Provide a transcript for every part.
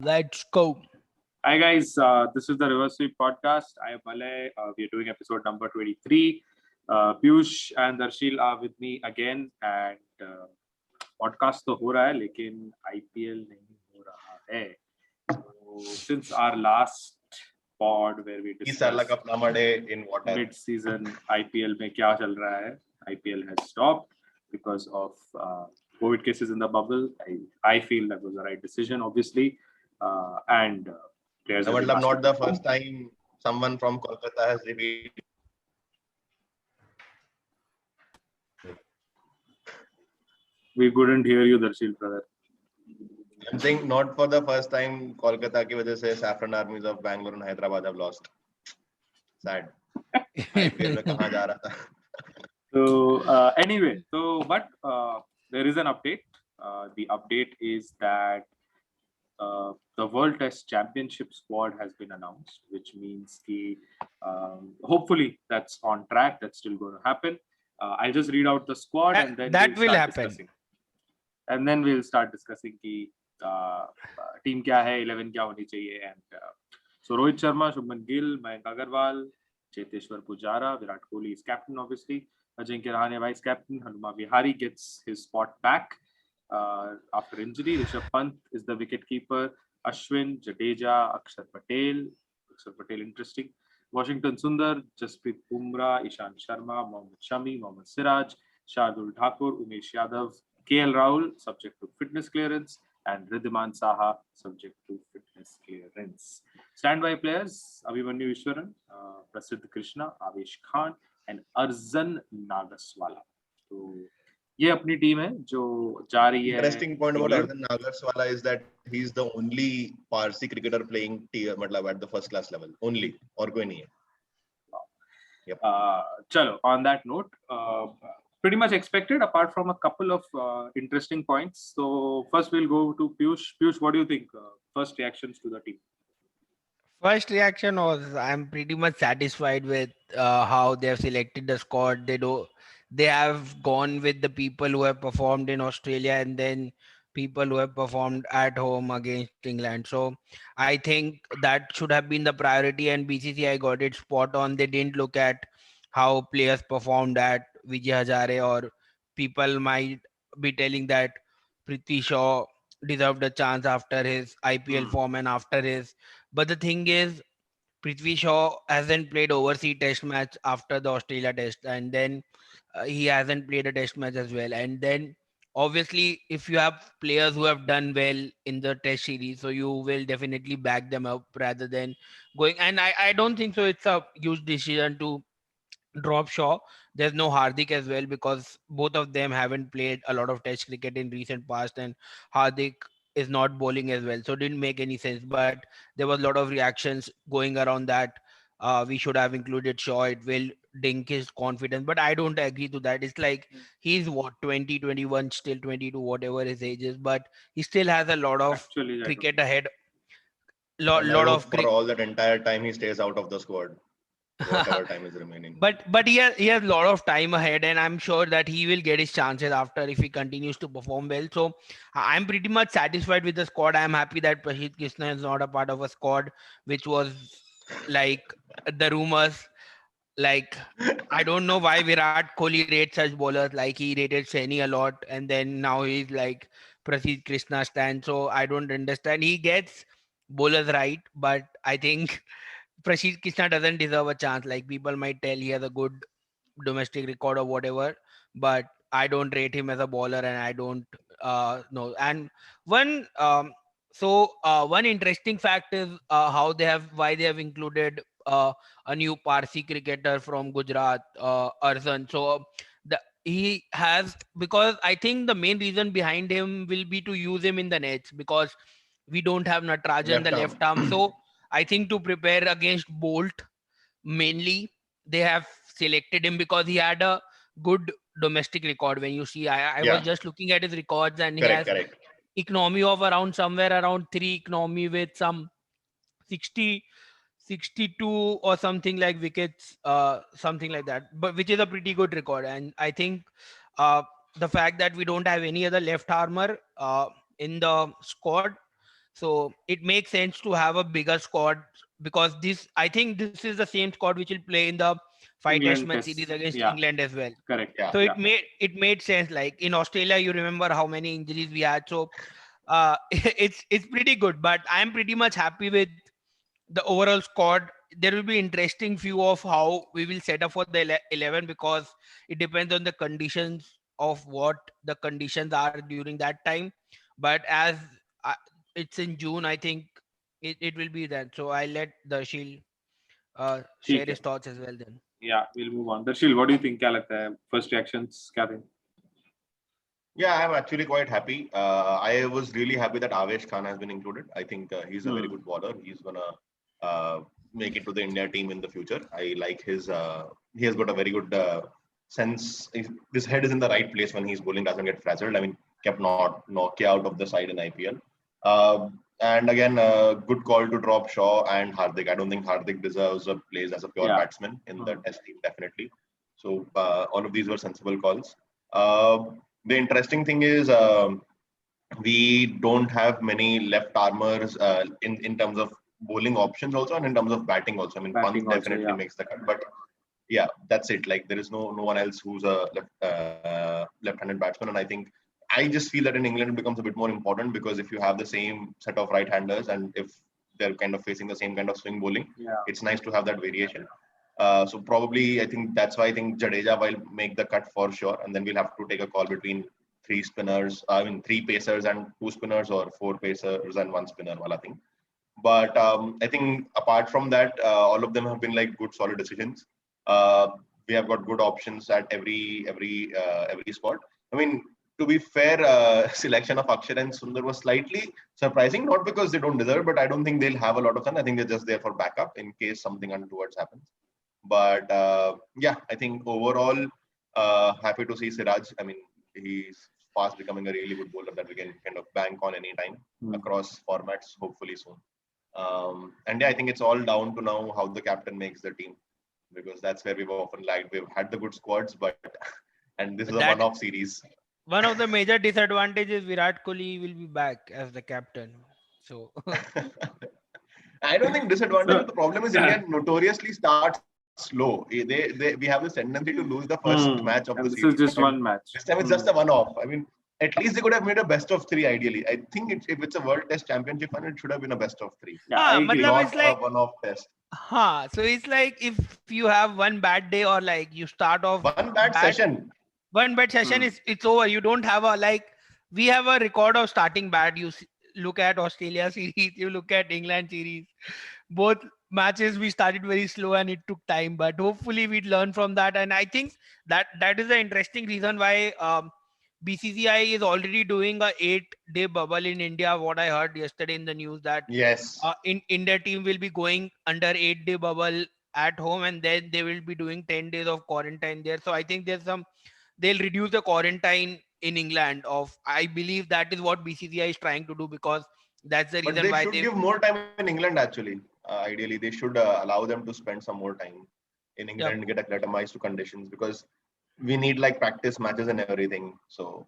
Let's go. Hi guys, this is the Reverse Sweep podcast. I am Malay. We are doing episode number 23. Piyush and Darshil are with me again, and podcast तो हो रहा है लेकिन IPL नहीं हो रहा है. So since our last pod where we discussed in whatever. mid-season IPL में क्या चल रहा है, IPL has stopped because of COVID cases in the bubble. I feel that was the right decision, obviously, and players. Not the first time someone from Kolkata has revealed. We couldn't hear you, Darshil, brother. I'm saying not for the first time Kolkata की वजह से Saffron Armies of Bangalore and Hyderabad have lost. Sad. IPL में कहाँ जा रहा था? So anyway, but there is an update. The update is that the World Test Championship squad has been announced, which means hopefully that's on track. That's still going to happen. I'll just read out the squad and then that will start happen. discussing. And then we'll start discussing कि team क्या है, 11 क्या होनी चाहिए, and so Rohit Sharma, Shubman Gill, Mayank Agarwal, Cheteshwar Pujara, Virat Kohli is captain obviously, Ajinkya Rahane vice captain, Hanuma Vihari gets his spot back after injury, Rishabh Pant is the wicket keeper, Ashwin, Jadeja, Akshar Patel interesting, Washington Sundar, Jasprit Bumrah, Ishant Sharma, Mohammad Shami, Mohammad Siraj, Shardul Thakur, Umesh Yadav, KL Rahul subject to fitness clearance, and Riddhiman Saha subject to fitness clearance. Standby players Abhimanyu Ishwaran, Prasidh Krishna, Avesh Khan, and Arzan Nagaswala. So ये अपनी team है जो जा रही है. Interesting point about Arzan Nagaswala is that he's the only Parsi cricketer playing मतलब at the first class level. Only और कोई नहीं है. Yep. Chalo, on that note, pretty much expected apart from a couple of interesting points. So first we'll go to Piyush. Piyush, what do you think? First reactions to the team. First reaction was I'm pretty much satisfied with how they have selected the squad. They have gone with the people who have performed in Australia and then people who have performed at home against England. So I think that should have been the priority, and BCCI got it spot on. They didn't look at how players performed at Vijay Hazare, or people might be telling that Prithvi Shaw deserved a chance after his IPL form and after his. But the thing is, Prithvi Shaw hasn't played overseas test match after the Australia test, and then he hasn't played a test match as well. And then obviously, if you have players who have done well in the test series, so you will definitely back them up rather than going. And I don't think so. It's a huge decision to drop Shaw. There's no Hardik as well because both of them haven't played a lot of test cricket in recent past, and Hardik is not bowling as well, so it didn't make any sense. But there was a lot of reactions going around that we should have included Shaw. It will dink his confidence, but I don't agree to that. It's like he's what 20, 21, still 22, whatever his age is, but he still has a lot of cricket ahead. Lot of for all that entire time he stays out of the squad. Whatever time is remaining. But he has a lot of time ahead, and I'm sure that he will get his chances after if he continues to perform well. So I'm pretty much satisfied with the squad. I'm happy that Prasidh Krishna is not a part of a squad which was like the rumors. Like I don't know why Virat Kohli rates such bowlers. Like he rated Saini a lot, and then now he's like Prasidh Krishna stand. So I don't understand. He gets bowlers right, but I think Prasidh Krishna doesn't deserve a chance. Like people might tell he has a good domestic record or whatever, but I don't rate him as a bowler, and I don't know. And one one interesting fact is why they have included a new Parsi cricketer from Gujarat, Arzan. So he has, because I think the main reason behind him will be to use him in the nets because we don't have Natarajan, the left arm. So I think to prepare against Bolt, mainly they have selected him because he had a good domestic record. When you see, I was just looking at his records, and he has economy of around somewhere around 3 economy with some 60, 62 or something like wickets, something like that. But which is a pretty good record, and I think the fact that we don't have any other left armour in the squad, So it makes sense to have a bigger squad because I think this is the same squad which will play in the 5 Test England match Test. series against Yeah. England as well. Correct. Yeah. So Yeah. it made sense. Like in Australia, you remember how many injuries we had. So it's pretty good. But I'm pretty much happy with the overall squad. There will be interesting view of how we will set up for the 11 because it depends on the conditions of what the conditions are during that time. But as it's in June, I think it will be that. So I let the Shield share ठीक है. his thoughts as well then. Yeah, we'll move on. Darshil, what do you think? क्या लगता है? First reactions क्या थे? Yeah, I'm actually quite happy. I was really happy that Avesh Khan has been included. I think he's a very good bowler. He's gonna make it to the India team in the future. I like his. He has got a very good sense. His head is in the right place when he's bowling. Doesn't get frazzled. I mean, kept not Nokia out of the side in IPL. And again, good call to drop Shaw and Hardik. I don't think Hardik deserves a place as a pure batsman in the Test team, definitely. So all of these were sensible calls. The interesting thing is we don't have many left armers in terms of bowling options also and in terms of batting also. I mean, Pant definitely makes the cut, but yeah, that's it. Like there is no one else who's a left-handed batsman, and I think I just feel that in England it becomes a bit more important because if you have the same set of right-handers and if they're kind of facing the same kind of swing bowling, it's nice to have that variation. So probably I think that's why I think Jadeja will make the cut for sure, and then we'll have to take a call between three pacers and 2 spinners or 4 pacers and 1 spinner wala thing. But I think apart from that, all of them have been like good solid decisions. We have got good options at every spot. I mean, to be fair, selection of Akshar and Sundar was slightly surprising, not because they don't deserve, but I don't think they'll have a lot of fun. I think they're just there for backup in case something untoward happens. But yeah, I think overall, happy to see Siraj. I mean, he's fast becoming a really good bowler that we can kind of bank on anytime across formats, hopefully soon. And yeah, I think it's all down to now how the captain makes the team, because that's where we've often lagged. We've had the good squads, but and this is a one-off series. One of the major disadvantages, Virat Kohli will be back as the captain. So I don't think disadvantage. The problem is India notoriously starts slow. We have this tendency to lose the first match of the series. This is just one match. This time it's just a one-off. I mean, at least they could have made a best of 3 ideally. I think if it's a World Test Championship final, it should have been a best of 3. Yeah, not a one-off test. So it's like if you have one bad day or like you start off one bad session. One bad session is it's over. You don't have we have a record of starting bad. You look at Australia series, you look at England series. Both matches we started very slow and it took time, but hopefully we'd learn from that. And I think that is the interesting reason why BCCI is already doing a 8-day bubble in India. What I heard yesterday in the news that in India team will be going under 8-day bubble at home, and then they will be doing 10 days of quarantine there. So I think they'll reduce the quarantine in England I believe that is what BCCI is trying to do, because that's the reason why they should give more time in England actually. Ideally, they should allow them to spend some more time in England and get acclimatized to conditions, because we need like practice matches and everything. So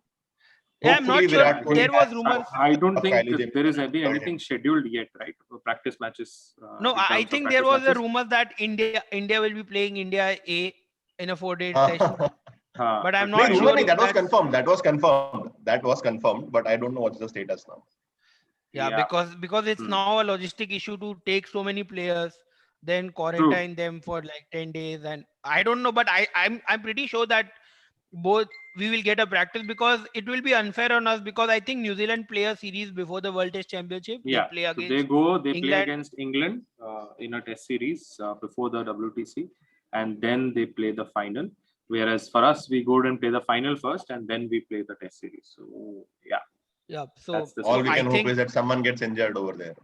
I'm not sure. There was rumors. I don't think there is anything scheduled yet, right? Practice matches. No, I think there was a rumor that India will be playing India A in a 4-day session. But I'm not sure. That was confirmed. That was confirmed. But I don't know what's the status now. Yeah, because it's now a logistic issue to take so many players, then quarantine them for like 10 days, and I don't know, but I'm pretty sure that both we will get a practice, because it will be unfair on us, because I think New Zealand play a series before the World Test Championship. Yeah, they play against they play against England in a Test series before the WTC, and then they play the final. Whereas for us, we go and play the final first, and then we play the Test series. So yeah. Yeah, so all we can hope is that someone gets injured over there.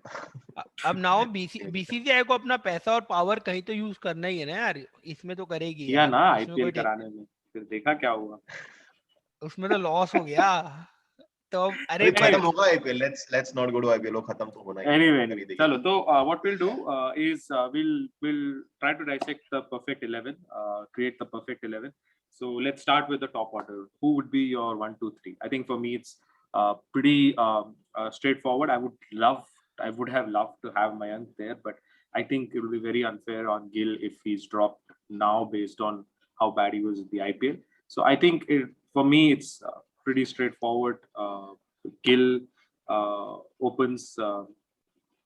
अब now BCCI को अपना पैसा और power कहीं तो use करना ही है ना यार, इसमें तो करेगी या ना IPL कराने में, फिर देखा क्या हुआ, उसमें तो लॉस हो गया. तो अरे खत्म होगा IPL. Let's not go to IPL. खत्म तो होना ही. Anyway, चलो तो what we'll do is we'll try to dissect the perfect 11, create the perfect 11. So let's start with the top order. Who would be your 1, 2, 3? I think for me it's pretty straightforward. I would love I would have loved to have Mayank there, but I think it will be very unfair on Gill if he's dropped now based on how bad he was in the IPL. So I think for me, it's pretty straightforward. Gill opens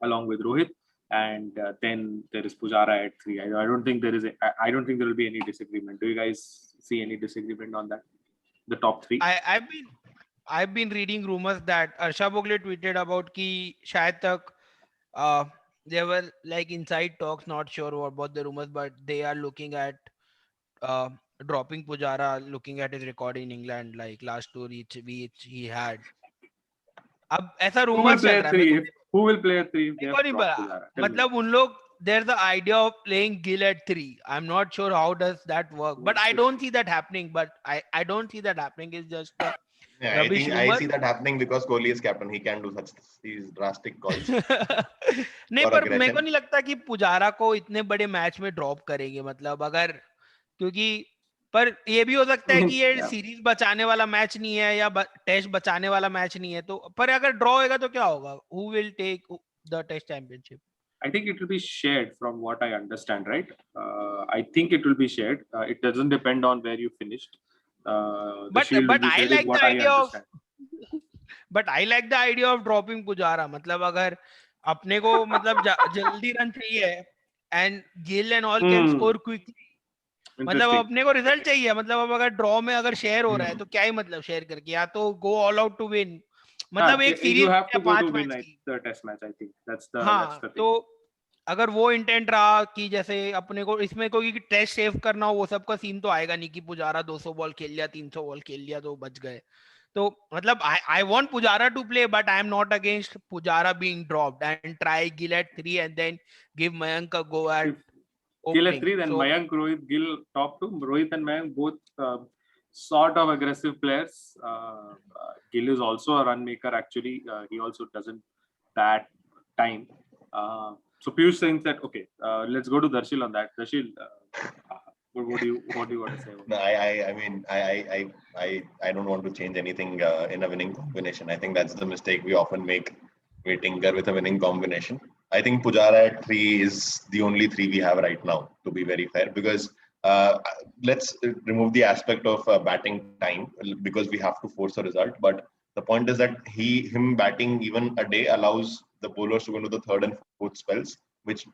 along with Rohit, and then there is Pujara at 3. I don't think I don't think there will be any disagreement. Do you guys see any disagreement on that? The top 3. I've been reading rumors that Arsha Bhogle tweeted about कि शायद तक there were like inside talks, not sure about the rumors, but they are looking at uh, dropping Pujara, looking at his record in England, like last 2 which he had. अब ऐसा Who will rumors play चल at रहा है 3? Who will play at 3 if they मेरे have को नहीं dropped पता Pujara? Tell me. मतलब उन लोग there's the idea of playing Gill at 3. I'm not sure how does that work, but I don't see that happening. But I don't see that happening. It's just a Yeah, I rubbish think I rumor. see that happening because Kohli is captain. He can do such these drastic calls नहीं or पर मेरे को aggression. नहीं लगता कि पुजारा को इतने बड़े मैच में ड्रॉप करेंगे मतलब अगर क्योंकि पर ये भी हो सकता है कि ये Yeah. सीरीज बचाने वाला मैच नहीं है या टेस्ट बचाने वाला मैच नहीं है तो पर अगर ड्रॉ होगा तो क्या होगा who will take the test championship? I think it will be shared from what I understand, right? I think it will be shared. It doesn't depend on where you finished. The But shield will be I shared is like what the I idea of understand. but I like the idea of dropping Pujara. मतलब अगर अपने को मतलब जल्दी run चाहिए and Gill and all can score quickly. मतलब Interesting. अपने को रिजल्ट चाहिए मतलब अब अगर ड्रॉ में अगर शेयर हो रहा है तो क्या ही मतलब शेयर करके या तो go all out to win मतलब एक You series have to go 5 to win match की the test match. I think that's the हाँ thing. तो अगर वो इंटेंट रहा कि जैसे अपने को इसमें कोई टेस्ट सेव करना हो वो सब का सीन तो आएगा नहीं कि पुजारा 200 बॉल खेल लिया 300 बॉल खेल लिया तो बच गए तो मतलब I want Pujara to play but I am not against Pujara being dropped and try Gill at 3 and then give Mayank a go at Gill at opening 3, then so Mayank, Rohit, Gill top 2. Rohit and Mayank both sort of aggressive players. Gill is also a run maker actually. He also doesn't that time. So Piyush thinks that okay. Let's go to Darshil on that. Darshil, what do you want to say? No, I mean, I don't want to change anything in a winning combination. I think that's the mistake we often make. We tinker with a winning combination. I think Pujara at 3 is the only 3 we have right now, to be very fair, because let's remove the aspect of batting time because we have to force a result. But the point is that him batting even a day allows the bowlers to go into the third and fourth spells, which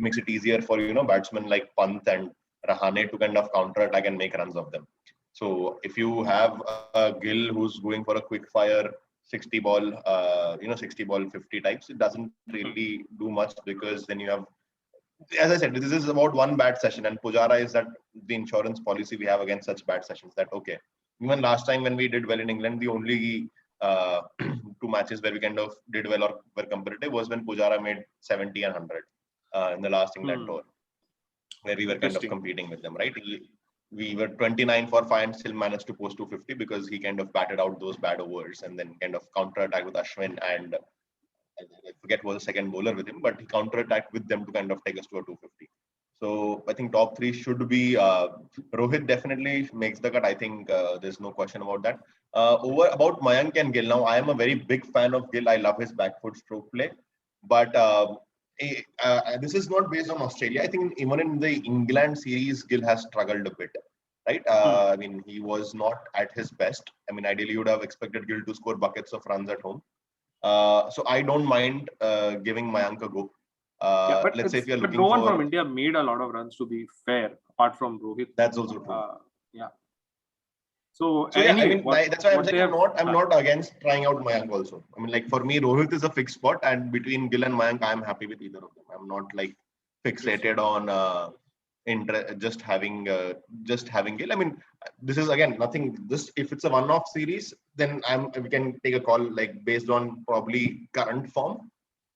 makes it easier for batsmen like Pant and Rahane to kind of counter attack and make runs of them. So if you have a Gill who's going for a quick fire 60 ball, 60 ball 50 types, it doesn't really do much because then you have, as I said, this is about one bad session, and Pujara is that the insurance policy we have against such bad sessions. That okay, even last time when we did well in England, the only 2 matches where we kind of did well or were competitive was when Pujara made 70 and 100 in the last England tour, where we were kind of competing with them, right? We were 29 for 5 and still managed to post 250 because he kind of batted out those bad overs and then kind of counter-attack with Ashwin and I forget who was the second bowler with him, but he counter-attacked with them to kind of take us to a 250. So I think top 3 should be Rohit definitely makes the cut. I think there's no question about that. About Mayank and Gill. Now I am a very big fan of Gill. I love his back foot stroke play, but this is not based on Australia. I think even in the England series, Gill has struggled a bit, right? I mean, he was not at his best. I mean, ideally, you would have expected Gill to score buckets of runs at home. So I don't mind giving Mayank a go. But let's say if you're looking no one for from India made a lot of runs, to be fair, apart from Rohit. That's also true. Yeah. So anyway, I mean, that's why I'm saying I'm not against trying out Mayank also. I mean, like for me, Rohit is a fixed spot, and between Gill and Mayank, I'm happy with either of them. I'm not like fixated on just having Gill. I mean, this is again nothing. This if it's a one-off series, then we can take a call like based on probably current form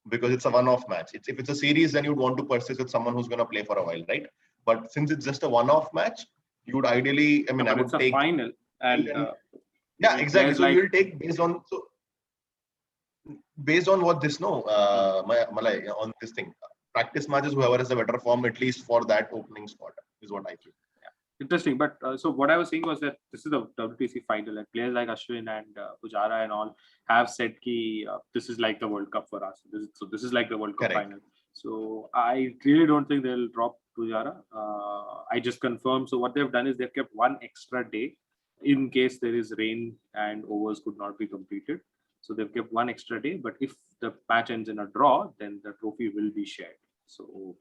because it's a one-off match. If it's a series, then you'd want to persist with someone who's going to play for a while, right? But since it's just a one-off match, you would ideally. I mean, I would take final. And yeah, exactly. So you'll take based on what this Malay on this thing. Practice matches, whoever is the better form, at least for that opening spot, is what I feel. Interesting, but so what I was saying was that this is the WTC final, and players like Ashwin and Pujara and all have said ki this is like the World Cup for us. This is like the World Cup Correct. final. So I really don't think they'll drop Pujara. I just confirmed. So what they've done is they've kept one extra day in case there is rain and overs could not be completed. So they've kept one extra day. But if the match ends in a draw, then the trophy will be shared. So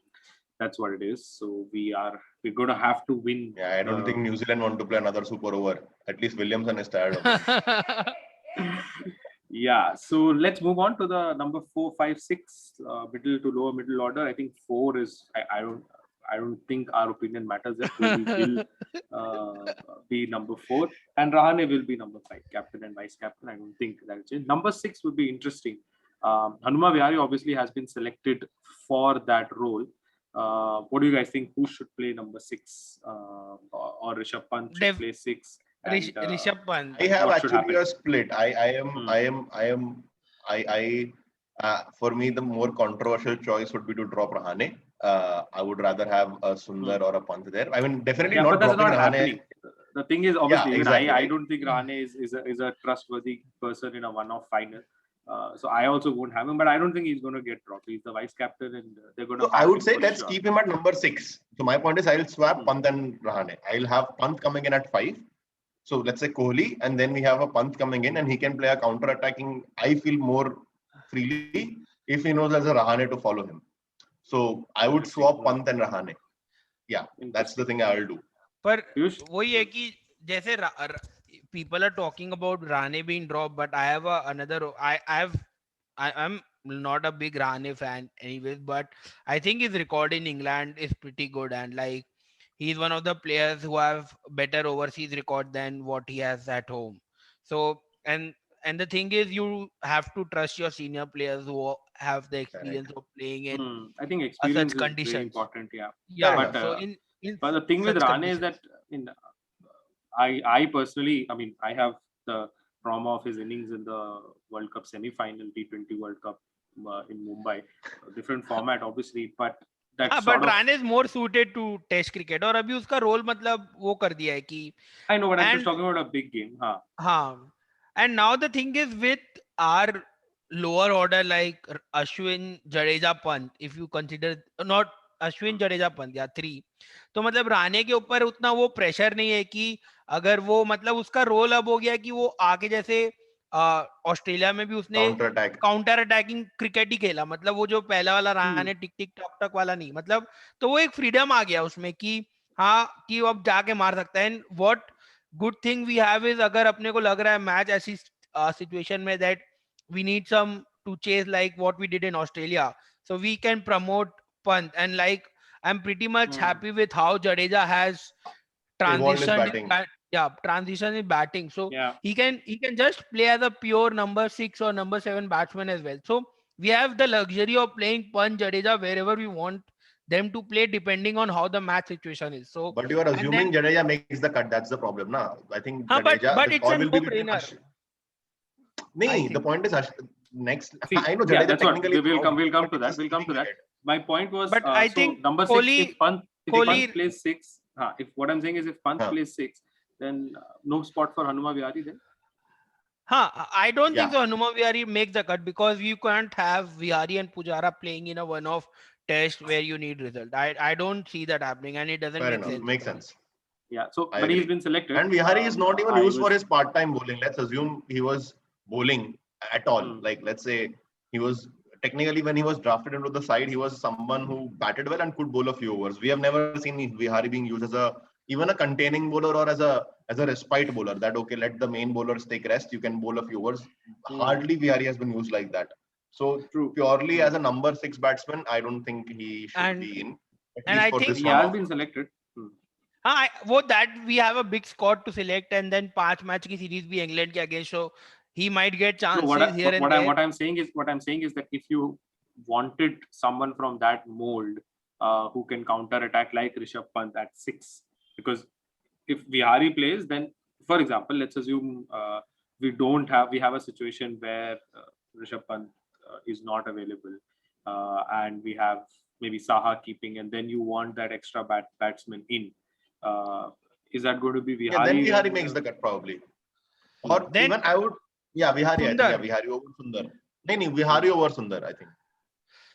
that's what it is. So we're going to have to win. Yeah, I don't think New Zealand want to play another super over. At least Williamson is tired of it. Yeah, so let's move on to the number 4, 5, 6, middle to lower middle order. I think 4 is I don't think our opinion matters. That Kohli will be number 4, and Rahane will be number 5, captain and vice captain. I don't think that will change. Number 6 would be interesting. Hanuma Vihari obviously has been selected for that role. What do you guys think? Who should play number 6, or Rishabh Pant should play 6? And, Rishabh Pant. I have what should actually happen? a split. For me, the more controversial choice would be to drop Rahane. I would rather have a Sundar or a Pant there. I mean, definitely Yeah, not but that's dropping not Rahane. happening. The thing is, obviously, even exactly, I right. don't think Rahane is a trustworthy person in a one-off final. So I also won't have him, but I don't think he's going to get dropped. He's the vice captain, and they're going to. So I would say let's keep him at number 6. So my point is, I'll swap Pant and Rahane. I'll have Pant coming in at 5. So let's say Kohli, and then we have a Pant coming in, and he can play a counter-attacking. I feel more freely if he knows there's a Rahane to follow him. So I would swap Pant and Rahane. Yeah, that's the thing I'll do. पर वही है कि जैसे people are talking about Rahane being dropped, but I have I'm not a big Rahane fan anyways, but I think his record in England is pretty good, and like he's one of the players who have better overseas record than what he has at home. So and the thing is, you have to trust your senior players who have the experience of playing in I think experience such is conditions. very important. Yeah. Yeah. But, So but the thing with Rahane is that I personally, I mean, I have the trauma of his innings in the World Cup semi-final, T20 World Cup in Mumbai. Different format, obviously, but that but Rahane is more suited to Test cricket, और अभी उसका role मतलब वो कर दिया है कि I know, but I'm just talking about a big game. हाँ. And now the thing is with our lower order like Ashwin, Jadeja, Pant, if you consider not Ashwin, Jadeja, Pant, या 3, तो मतलब Rahane के ऊपर उतना वो pressure नहीं है कि अगर वो मतलब उसका रोल अब हो गया कि वो आगे जैसे ऑस्ट्रेलिया में भी उसने काउंटर अटैकिंग क्रिकेट ही खेला, मतलब वो जो पहला वाला Rahane टिक टिक टक टक वाला नहीं, मतलब तो वो एक फ्रीडम आ गया उसमें कि हाँ कि अब जाके मार सकता है. And what good thing we have is अगर अपने को लग रहा है मैच ऐसी सिचुएशन में that we need some to chase like what we did in Australia, so we can promote Pant, and like I'm pretty much happy with how Jadeja has transition in batting. So he can just play as a pure number 6 or number 7 batsman as well. So we have the luxury of playing Pant, Jadeja wherever we want them to play depending on how the match situation is. So but you are assuming Jadeja makes the cut. That's the problem, na? I think Jadeja, but it's a no-brainer. The point is next. See, I know Jadeja technically. We'll come to that. My point was, but I think number 6, if Pant plays 6, if what I'm saying is if Pant plays 6, then no spot for Hanuma Vihari then. I don't think so. Hanuma Vihari makes the cut because you can't have Vihari and Pujara playing in a one-off test where you need result. I don't see that happening, and it doesn't make sense. Yeah. So, but he's been selected. And Vihari is not even used for his part-time bowling. Let's assume he was bowling at all. Like, let's say he was technically when he was drafted into the side, he was someone who batted well and could bowl a few overs. We have never seen Vihari being used as even a containing bowler or as a respite bowler. That okay, let the main bowlers take rest. You can bowl a few overs. Hardly Vihari has been used like that. So purely as a number 6 batsman, I don't think he should be in. And I think he has been selected. We have a big squad to select, and then 5 match ki series bhi England ke against, so he might get chances here and there. What I'm saying is that if you wanted someone from that mold who can counter attack like Rishabh Pant at 6, because if Vihari plays, then for example, let's assume we have a situation where Rishabh Pant is not available, and we have maybe Saha keeping, and then you want that extra batsman in. Is that going to be Vihari? Yeah, then Vihari makes the cut probably. Or Then even I would, yeah, Vihari. I think Sundar. yeah, Vihari over Sundar. No, Vihari over Sundar. I think.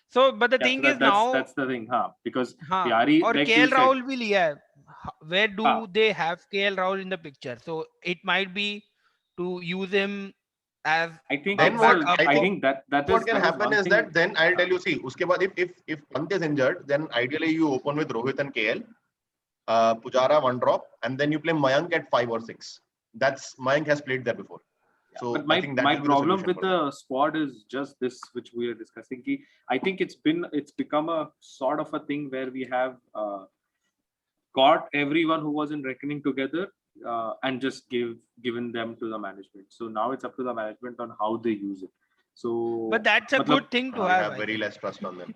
So, but the Yeah, thing so is now, that's the thing, huh? Because हाँ, Vihari, और like KL you said, Rahul भी लिया है. Where do हाँ. they have KL Rahul in the picture? So it might be to use him as I think Then it's what a, I I think think that what is can happen one is thing. that then I'll tell you. See, uske baad if Pant is injured, then ideally you open with Rohit and KL, Pujara one drop, and then you play Mayank at 5 or 6. That's Mayank has played there before. So But I think that my will be the problem solution with for them. the squad is just this, which we are discussing. Ki I think it's become a sort of a thing where we have got everyone who was in reckoning together and just given them to the management. So now it's up to the management on how they use it. So, but that's a matlab, good thing to I have. have I very think. less trust on them.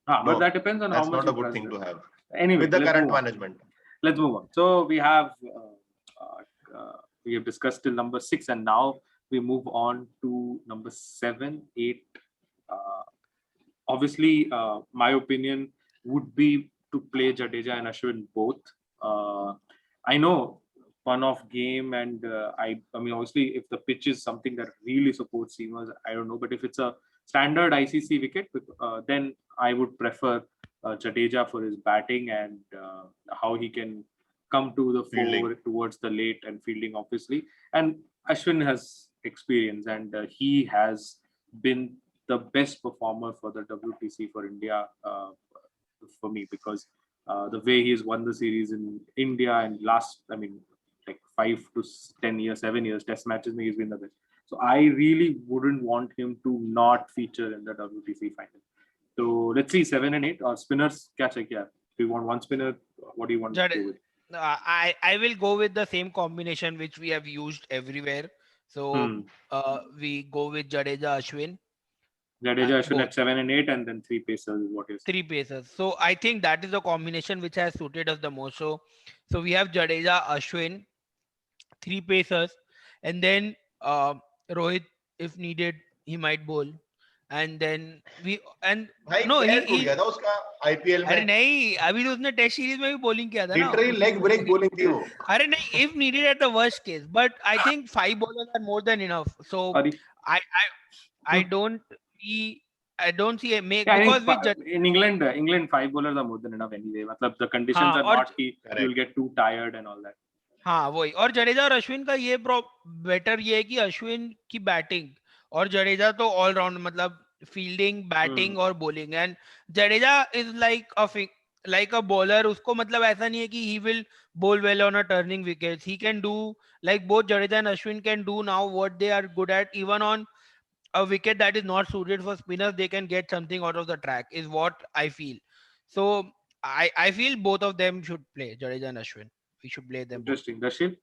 but No, that depends on how That's much not a you good trust thing them. to have Anyway, with the let's current move on. management. Let's move on. So we have discussed till number 6, and now we move on to number 7, 8. Obviously, my opinion would be to play Jadeja and Ashwin both. I know fun of game, and I mean, obviously, if the pitch is something that really supports seamers, I don't know. But if it's a standard ICC wicket, then I would prefer Jadeja for his batting and how he can come to the Fielding. fore towards the late and fielding, obviously. And Ashwin has experience, and he has been the best performer for the WTC for India for me, because the way he's won the series in India and last, I mean, like 5 to 10 years, 7 years, test matches, he's been the best. So I really wouldn't want him to not feature in the WTC final. So let's see, 7 and 8 or spinners. Kya chahiye? Do you want one spinner? What do you want to do with? I will go with the same combination which we have used everywhere. So we go with Jadeja, Ashwin. Jadeja, Ashwin both. at 7 and 8, and then 3 pacers is what you're saying. 3 pacers. So I think that is the combination which has suited us the most. So we have Jadeja, Ashwin, 3 pacers, and then Rohit, if needed, he might bowl. And then we and भाई no, पैर टूट he गया था उसका IPL अरे में. नहीं, अभी तो उसने टेस्ट सीरीज में भी बॉलिंग किया था ना. Literally leg break bowling थी वो. अरे नहीं, if needed at the worst case, but I think 5 bowlers are more than enough. So Sorry. I don't see a make Yeah, because in England 5 bowlers are more than enough anyway. मतलब the conditions हाँ, are और not कि you will get too tired and all that. हाँ वही. और जडेजा और अश्विन का ये बेटर ये है कि अश्विन की बैटिंग और जडेजा तो ऑल राउंड, मतलब फील्डिंग, बैटिंग और bowling. And Jadeja is like a bowler. उसको मतलब ऐसा नहीं है कि he will bowl well on a turning wickets. He can do, like both Jadeja and Ashwin can do now what they are good at. Even on a wicket that is not suited for spinners, they can get something out of the track, is what I feel. So I feel both of them should play, Jadeja and Ashwin. We should play them both. Interesting. Darshil?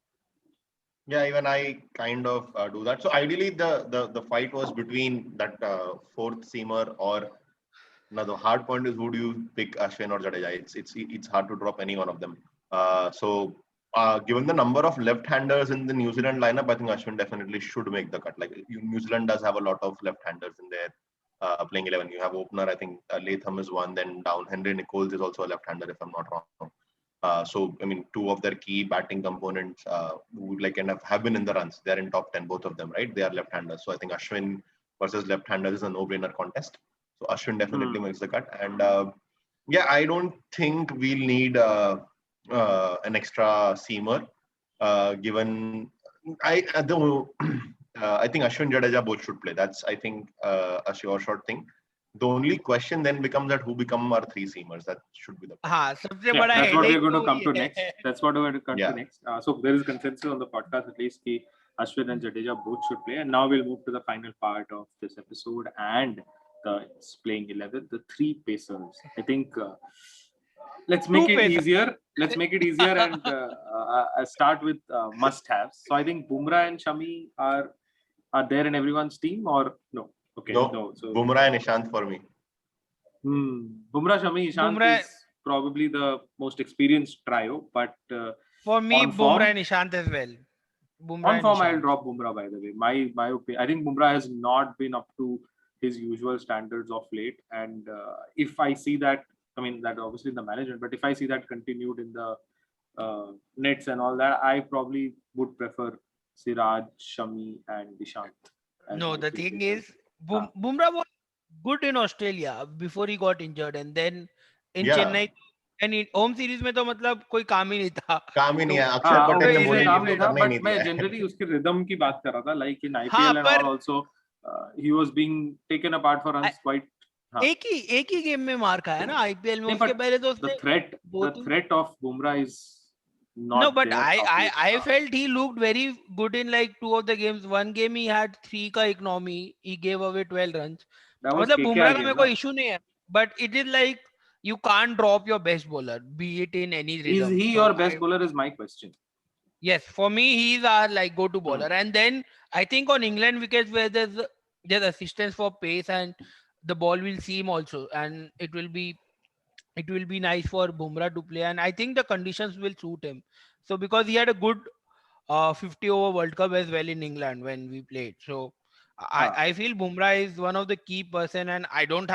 Yeah, even I kind of do that. So ideally, the fight was between that fourth seamer or. Now the hard point is, who do you pick, Ashwin or Jadeja? It's hard to drop any one of them. Given the number of left-handers in the New Zealand lineup, I think Ashwin definitely should make the cut. Like New Zealand does have a lot of left-handers in their playing 11. You have opener, I think Latham is one. Then down Henry Nichols is also a left-hander, if I'm not wrong. So I mean, 2 of their key batting components who like kind of have been in the runs. They're in top 10, both of them, right? They are left-handers. So I think Ashwin versus left-handers is a no-brainer contest. So Ashwin definitely makes the cut, and yeah, I don't think we'll need an extra seamer. Given I think Ashwin, Jadeja both should play. That's I think a sure short thing. The only question then becomes that who become our 3 seamers. That should be the point. हाँ, सबसे Yeah, बड़ा that's what we're headache going to तो come to ये next. है. That's what we're going to come Yeah. to next. So there is consensus on the podcast at least कि Ashwin and Jadeja both should play. And now we'll move to the final part of this episode and the playing 11, the 3 pacers. I think let's make 2 it pacers. easier. Let's make it easier and start with must-haves. So I think Bumrah and Shami are there in everyone's team, or no? Okay, no. So Bumrah and Ishant for me. Bumrah, Shami, Ishant Bumrah- is probably the most experienced trio, but For me, on form- Bumrah and Ishant as well. Bumrah on and form, I'll Ishant. drop Bumrah, by the way. My opinion, I think Bumrah has not been up to his usual standards of late. And if I see that, I mean, that obviously in the management, but if I see that continued in the nets and all that, I probably would prefer Siraj, Shami, and Ishant. as No, my the three thing picks. is, Bumrah was good in Australia before he got injured, and then in Yeah. Chennai and in home series में तो मतलब कोई काम ही नहीं था. काम ही नहीं तो है, अक्षर हाँ, पटेल ने obviously बोले काम कि नहीं था, करना ही but नहीं मैं दिया है. generally उसके rhythm की बात कर रहा था, like in IPL हाँ, and पर all also, he was being taken apart for runs quite. हाँ. एक ही गेम में मार खाया ना आईपीएल में. नहीं, उसके but पहले तो the उसने दो तीन. threat of Bumrah is No, not but there of late. I felt he looked very good in like two of the games. One game he had 3 का economy, he gave away 12 runs. That was मतलब KKR Bumrah का game, मेरे ना? को issue नहीं है, but it is like you can't drop your best bowler, be it in any Is rhythm. he So your best bowler is my question. yes, for me he's our like go-to bowler. And then I think on England wickets where there's assistance for pace and the ball will seam also, and it will be nice for Bumrah to play, and I think the conditions will suit him. So because he had a good 50 over World Cup as well in England when we played. So हाँ. I feel Bumrah is one of the key person, and I don't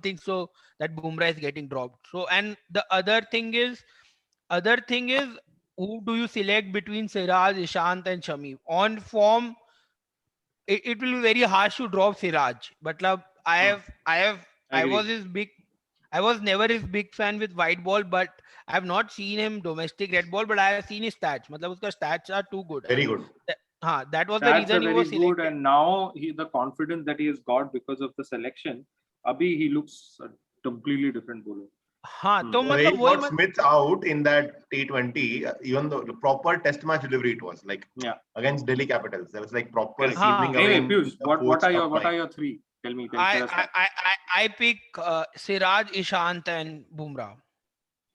think so that Bumrah is getting dropped. So and the other thing is who do you select between Siraj, Ishant, and Shami? On form, it will be very harsh to drop Siraj. But I Agree. was I was never his big fan with white ball, but I have not seen him domestic red ball, but I have seen his stats. मतलब उसका stats are too good. Very And good. that was the That's reason he very was good, selected. and now the confidence that he has got because of the selection, Abhi he looks a completely different bowler. हाँ, तो The way मतलब he वही got Smith out in that T20, even though the proper test match delivery it was like against Delhi Capitals, there was like proper Correct. seaming हाँ. away. Anyway, Piyush, the what fourth are your stump what are line. your three? Tell me. Tell us that. I pick Siraj, Ishant, and Bumrah.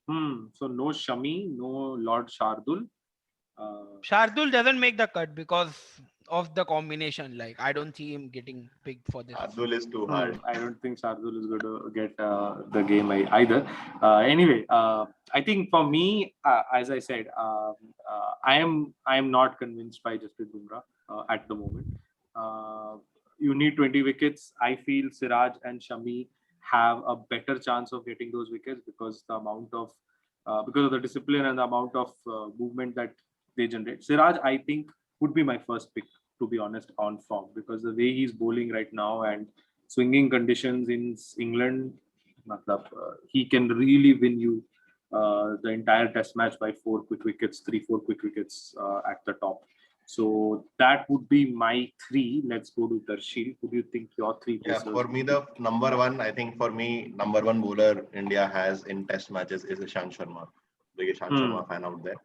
So no Shami, no Lord Shardul. Shardul doesn't make the cut because of the combination. Like I don't see him getting picked for this. Abdul is too hard. I don't think Shardul is going to get the game either. Anyway, I think for me, as I said, I am not convinced by Jasprit Bumrah at the moment. You need 20 wickets. I feel Siraj and Shami have a better chance of getting those wickets because because of the discipline and the amount of movement that they generate. Siraj, I think, would be my first pick, to be honest, on form, because the way he's bowling right now and swinging conditions in England, he can really win you the entire test match by 4 quick wickets, 3-4 quick wickets at the top. So that would be my three. Let's go to Darshil. Who do you think your three? Yeah, for me, the number one, I think for me, number one bowler India has in test matches is Ishant Sharma. Big Ishant Sharma fan out there.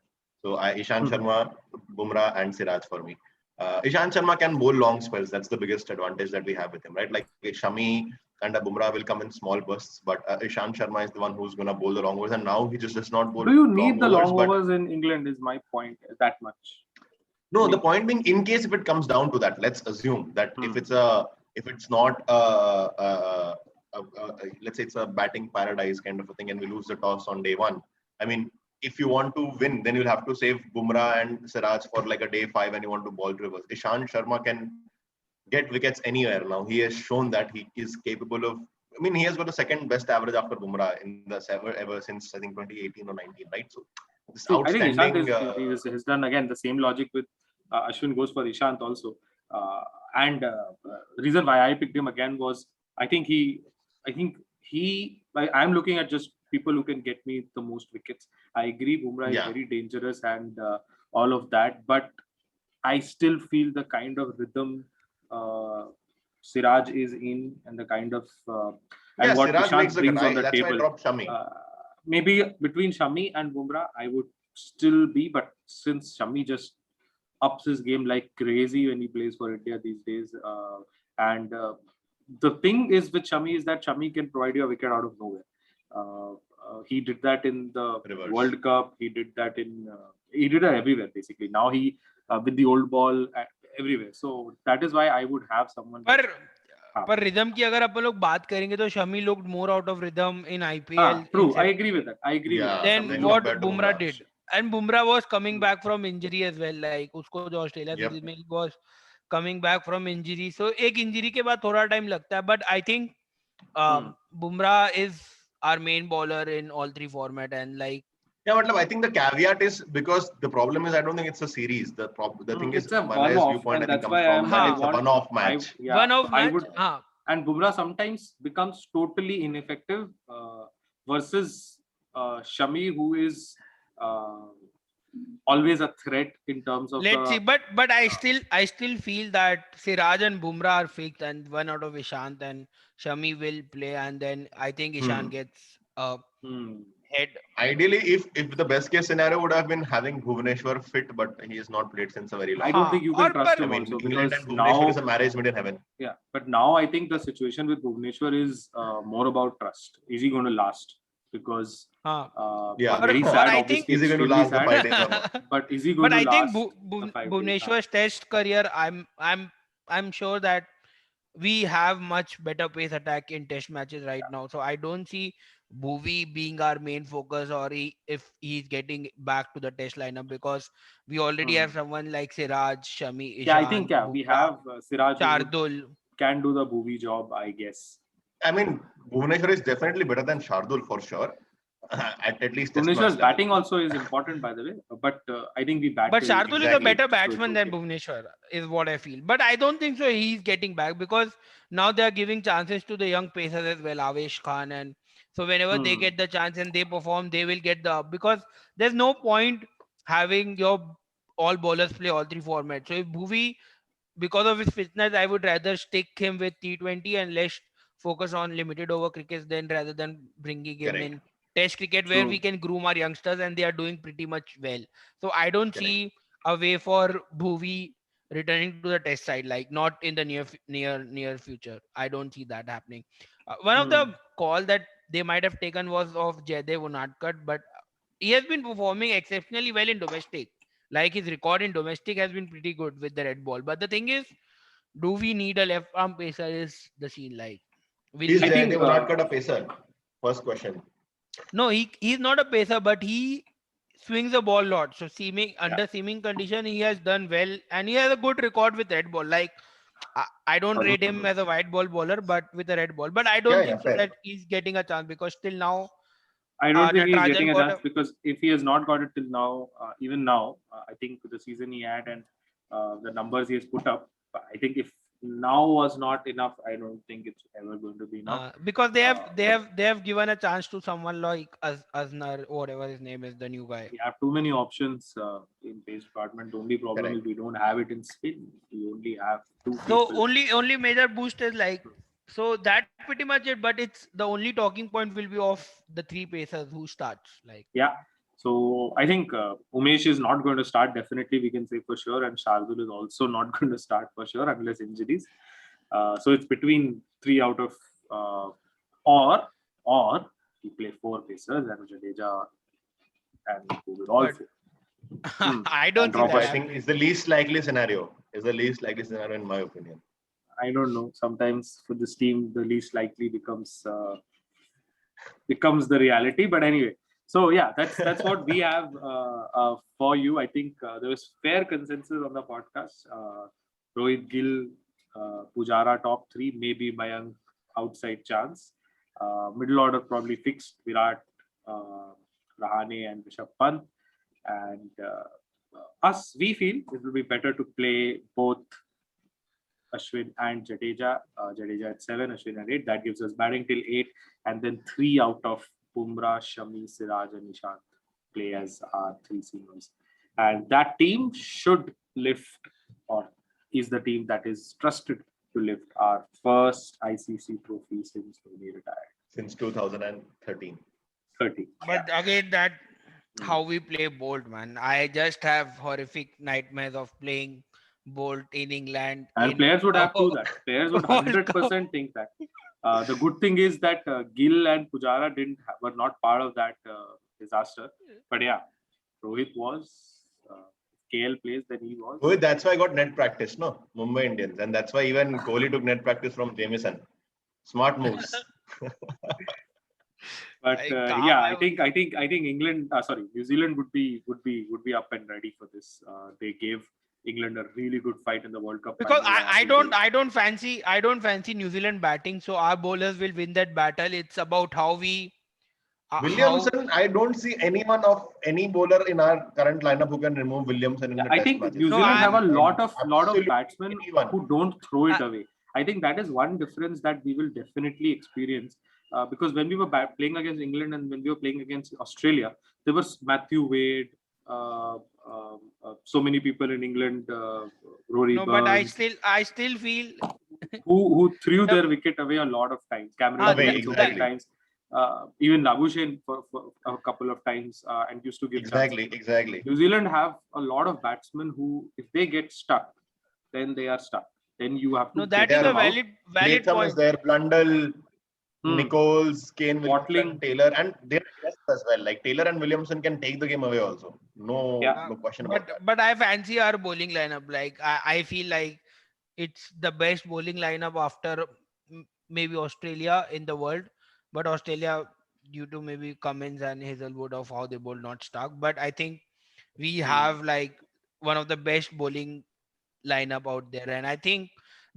So Ishant Sharma, Bumrah, and Siraj for me. Ishant Sharma can bowl long spells. That's the biggest advantage that we have with him, right? Like Shami and Bumrah will come in small bursts, but Ishant Sharma is the one who's going to bowl the long overs, and now he just does not bowl. Do you need the long overs in England? Is my point that much? No, the point being, in case if it comes down to that, let's assume that if it's not let's say it's a batting paradise kind of a thing, and we lose the toss on day one. I mean, if you want to win, then you'll have to save Bumrah and Siraj for like a day 5, and you want to ball reverse. Ishant Sharma can get wickets anywhere now. He has shown that he is capable of. I mean, he has got the second best average after Bumrah in the ever since I think 2018 or 19, right? So this outstanding. I think Ishant has done again the same logic with Ashwin goes for Ishant also. And the reason why I picked him again was I think I'm looking at just people who can get me the most wickets. I agree, Bumrah is very dangerous and all of that, but I still feel the kind of rhythm Siraj is in and the kind of and what Siraj Ishant brings on the that's table. Why I dropped Shami. Maybe between Shami and Bumrah, I would still be, but since Shami just ups his game like crazy when he plays for India these days, and the thing is with Shami is that Shami can provide you a wicket out of nowhere. He did that in the World Cup. He did that everywhere basically. Now he with the old ball everywhere. So that is why I would have someone. पर rhythm की अगर अपन लोग बात करेंगे तो Shami looked more out of rhythm in IPL. True, I agree with that. Then what Bumrah did, and Bumrah was coming back from injury as well. Like उसको जो Australia series में was coming back from injury. So एक injury के बाद थोड़ा time लगता है. But I think Bumrah is our main bowler in all three format, and like Yeah, but I think the caveat is because the problem is I don't think it's a series. The thing is It's a Malay's one-off, viewpoint I and think that's comes why from that I it's a want. one-off match. One So of I match. would. And Bumrah sometimes becomes totally ineffective versus Shami, who is uh, always a threat in terms of Let's see, the. but I still feel that Siraj and Bumrah are fixed, and one out of Ishant and Shami will play, and then I think Ishant gets a Hmm. head. Ideally, if the best case scenario would have been having Bhuvaneshwar fit, but he has not played since a very long I time. don't think you Or can trust per, him I mean, also England because and Bhuvaneshwar now. is a marriage made in heaven. Yeah, but now I think the situation with Bhubaneswar is more about trust. Is he going to last? Because Yeah. very or sad. I Obviously, think. Is he going to extremely last the sad. 5 days or not? But is he going But to I think last the 5 days? Bhuvneshwar's test career, I'm sure that we have much better pace attack in test matches right now. So I don't see Bhuvi being our main focus, or if he's getting back to the test lineup, because we already have someone like Siraj, Shami, Yeah, I think Ishant, we Bumrah, have Siraj who Shardul. can do the Bhuvi job, I guess. I mean, Bhuvaneshwar is definitely better than Shardul for sure. At least test match Bhubaneswar's level. batting also is important, by the way. But I think we bat. But till- Shardul is a Exactly. better So it's batsman than okay. Bhuvneshwar, is what I feel. But I don't think so. He's getting back because now they are giving chances to the young pacers as well, Avesh Khan, and so whenever they get the chance and they perform, they will get the up, because there's no point having your all bowlers play all three formats. So if Bhuvi, because of his fitness, I would rather stick him with T20 and less focus on limited over cricket than rather than bringing him Correct. in Test cricket, where we True. can groom our youngsters and they are doing pretty much well. So I don't Correct. see a way for Bhuvi returning to the Test side, like not in the near future. I don't see that happening. One of the call that they might have taken was of Jaydev Unadkat, but he has been performing exceptionally well in domestic. Like his record in domestic has been pretty good with the red ball. But the thing is, do we need a left arm pacer? Is the scene like? Will Is we I need? think Jaydev Unadkat a pacer? First question. No, he's not a pacer, but he swings the ball a lot. So under seeming condition, he has done well, and he has a good record with red ball. Like I don't rate him as a white ball bowler, but with a red ball. But I don't Yeah, think so fair. that he's getting a chance, because till now, I don't think he's getting Natarajan a got chance because if he has not got it till now, even now, I think the season he had and the numbers he has put up, I think if now was not enough, I don't think it's ever going to be enough. because they have they But have they have given a chance to someone like Aznar, whatever his name is, the new guy. we have too many options in pace department. The only problem Correct. is we don't have it in spin. We only have two So people. only major boost is like, so that's pretty much it. But it's the only talking point will be of the three pacers who starts like. Yeah. So I think Umesh is not going to start. Definitely, we can say for sure, and Shardul is also not going to start for sure unless injuries. So it's between 3 out of or we play 4 pacers and Jadeja and go with all But 4. I don't And see drop that I us. think happening. it's the least likely scenario. Is the least likely scenario in my opinion. I don't know. Sometimes for this team, the least likely becomes the reality. But anyway, so yeah, that's what we have for you. I think there was fair consensus on the podcast. Rohit Gill, Pujara top 3, maybe Mayank outside chance. Middle order probably fixed: Virat, Rahane, and Rishabh Pant. And us, we feel it will be better to play both Ashwin and Jadeja. Jadeja at 7, Ashwin at 8. That gives us batting till 8, and then 3 out of Bumrah, Shami, Siraj, and Nishant play as our 3 seamers. And that team should lift, or is the team that is trusted to lift our first ICC trophy since Dhoni retired. Since 2013. 30. But again, that how we play Bolt, man. I just have horrific nightmares of playing Bolt in England. And in players would have to that. Players would World 100% think that. The good thing is that Gill and Pujara were not part of that disaster. But yeah, Rohit was. KL plays, then he was. Oh, that's why I got net practice, no? Mumbai Indians. And that's why even Kohli took net practice from Jamieson. Smart moves. But I I think England, New Zealand would be up and ready for this. They gave England a really good fight in the World Cup. because final. I don't fancy New Zealand batting, so our bowlers will win that battle. It's about how we Williamson, I don't see anyone of any bowler in our current lineup who can remove Williamson in the I test think matches. New No, Zealand have a I'm- lot of Absolutely batsmen anyone. who don't throw it I- away. I think that is one difference that we will definitely experience. Because when we were playing against England and when we were playing against Australia, there was Matthew Wade, so many people in England, Rory No, but I Burns, still feel who threw The- their wicket away a lot of times. Cameron Away, Green so many exactly. times. Even Labuschagne for a couple of times and used to give chances. Exactly. New Zealand have a lot of batsmen who, if they get stuck, then they are stuck. Then you have to no. That get is a them out. valid Latham point. is there, Blundell, Hmm. Nichols, Kane, Watling. Williamson, Taylor, and they're guests as well. Like Taylor and Williamson can take the game away also. No, Yeah. no question about that. But I fancy our bowling lineup. Like I feel like it's the best bowling lineup after maybe Australia in the world. But Australia, due to maybe Cummins and Hazelwood of how they bowl, not stuck. But I think we have like one of the best bowling lineup out there, and I think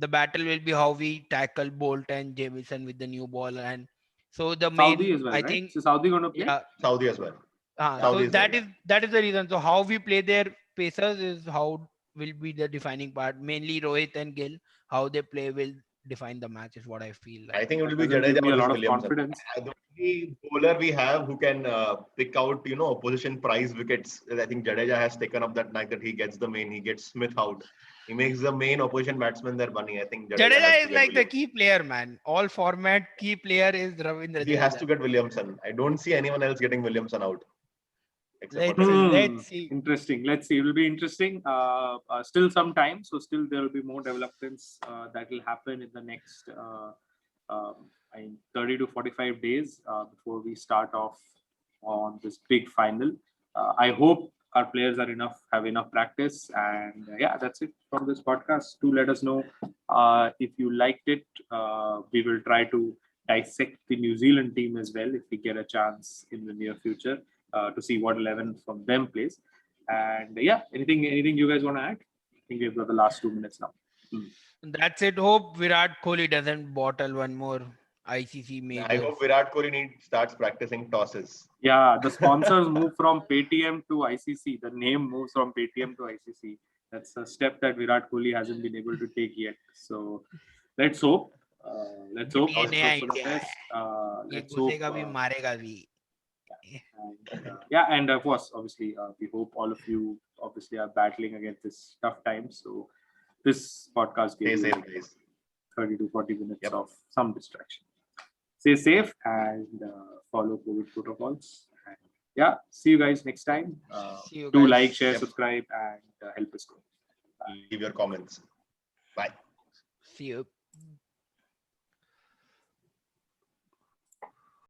the battle will be how we tackle Bolt and Jamieson with the new ball. And so the Saudi main, as well, I right? think, So Saudi going to play? yeah. Saudi as well. So Saudi is there, that is the reason. So how we play their pacers is how will be the defining part. Mainly Rohit and Gill, how they play will define the match is what I feel I like. think it will be Doesn't give Jadeja me a versus lot of Williamson. confidence. The only bowler we have who can pick out, opposition prize wickets. I think Jadeja has taken up that knack that he gets the main, he gets Smith out. He makes the main opposition batsman their bunny. I think Jadeja has Jadeja to is get like the Williamson. key player, man. All format key player is Ravindra He has to Jadeja. get Williamson. I don't see anyone else getting Williamson out. Except Let's for see. Jadeja. Let's see. Interesting. Let's see. It will be interesting. Still some time, so still there will be more developments that will happen in the next 30 to 45 days before we start off on this big final. I hope our players have enough practice, and yeah, that's it from this podcast. Do let us know if you liked it. We will try to dissect the New Zealand team as well if we get a chance in the near future. To see what 11 from them plays. And yeah, anything you guys want to add? I think we've got the last 2 minutes now. That's it. Hope Virat Kohli doesn't bottle one more ICC major. I hope Virat Kohli starts practicing tosses. Yeah, the sponsors move from Paytm to ICC. The name moves from Paytm to ICC. That's a step that Virat Kohli hasn't been able to take yet. So let's hope. Let's hope for the best. Let's hope. घुसेगा भी मारेगा भी. And of course, obviously, we hope all of you obviously are battling against this tough times. So this podcast Stay gives you safe, guys. 30 to 40 minutes of some distraction. Stay safe and follow COVID protocols. And yeah, see you guys next time. See you Do guys. like, share, Yep. subscribe, and help us grow. Leave your comments. Bye. See you.